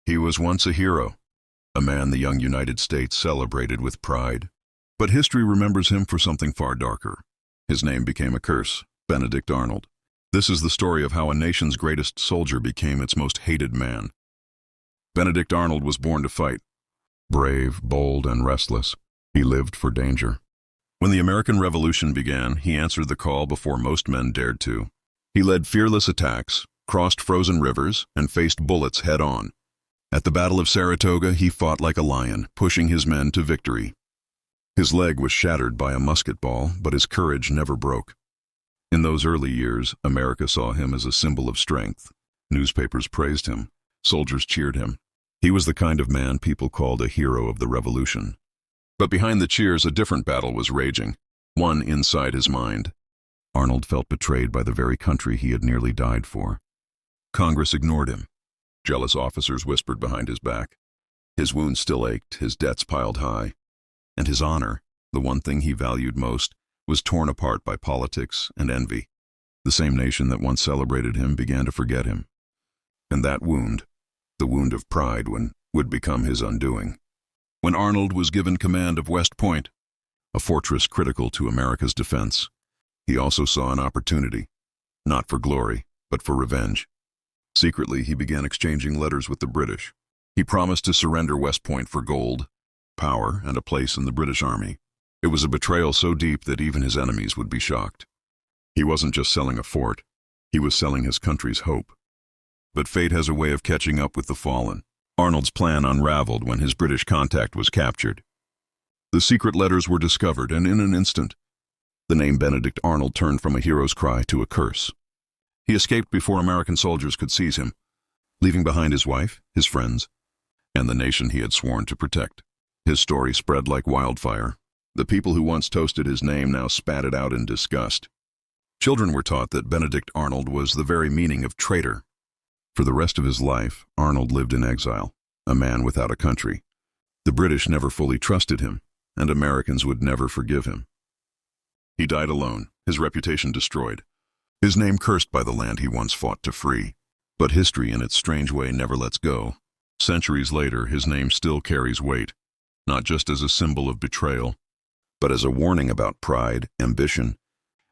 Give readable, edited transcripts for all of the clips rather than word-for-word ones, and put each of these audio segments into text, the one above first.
He was once a hero, a man the young United States celebrated with pride. But history remembers him for something far darker. His name became a curse, Benedict Arnold. This is the story of how a nation's greatest soldier became its most hated man. Benedict Arnold was born to fight. Brave, bold, and restless, he lived for danger. When the American Revolution began, he answered the call before most men dared to. He led fearless attacks, crossed frozen rivers, and faced bullets head-on. At the Battle of Saratoga, he fought like a lion, pushing his men to victory. His leg was shattered by a musket ball, but his courage never broke. In those early years, America saw him as a symbol of strength. Newspapers praised him. Soldiers cheered him. He was the kind of man people called a hero of the Revolution. But behind the cheers, a different battle was raging, one inside his mind. Arnold felt betrayed by the very country he had nearly died for. Congress ignored him. Jealous officers whispered behind his back. His wounds still ached, his debts piled high. And his honor, the one thing he valued most, was torn apart by politics and envy. The same nation that once celebrated him began to forget him. And that wound, the wound of pride, would become his undoing. When Arnold was given command of West Point, a fortress critical to America's defense, he also saw an opportunity, not for glory, but for revenge. Secretly, he began exchanging letters with the British. He promised to surrender West Point for gold, power, and a place in the British Army. It was a betrayal so deep that even his enemies would be shocked. He wasn't just selling a fort, he was selling his country's hope. But fate has a way of catching up with the fallen. Arnold's plan unraveled when his British contact was captured. The secret letters were discovered, and in an instant, the name Benedict Arnold turned from a hero's cry to a curse. He escaped before American soldiers could seize him, leaving behind his wife, his friends, and the nation he had sworn to protect. His story spread like wildfire. The people who once toasted his name now spat it out in disgust. Children were taught that Benedict Arnold was the very meaning of traitor. For the rest of his life, Arnold lived in exile, a man without a country. The British never fully trusted him, and Americans would never forgive him. He died alone, his reputation destroyed, his name cursed by the land he once fought to free. But history, in its strange way, never lets go. Centuries later, his name still carries weight, not just as a symbol of betrayal, but as a warning about pride, ambition,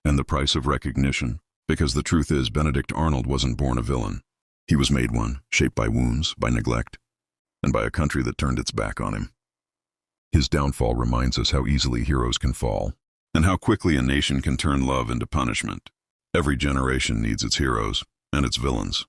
and the price of recognition. Because the truth is, Benedict Arnold wasn't born a villain. He was made one, shaped by wounds, by neglect, and by a country that turned its back on him. His downfall reminds us how easily heroes can fall, and how quickly a nation can turn love into punishment. Every generation needs its heroes and its villains.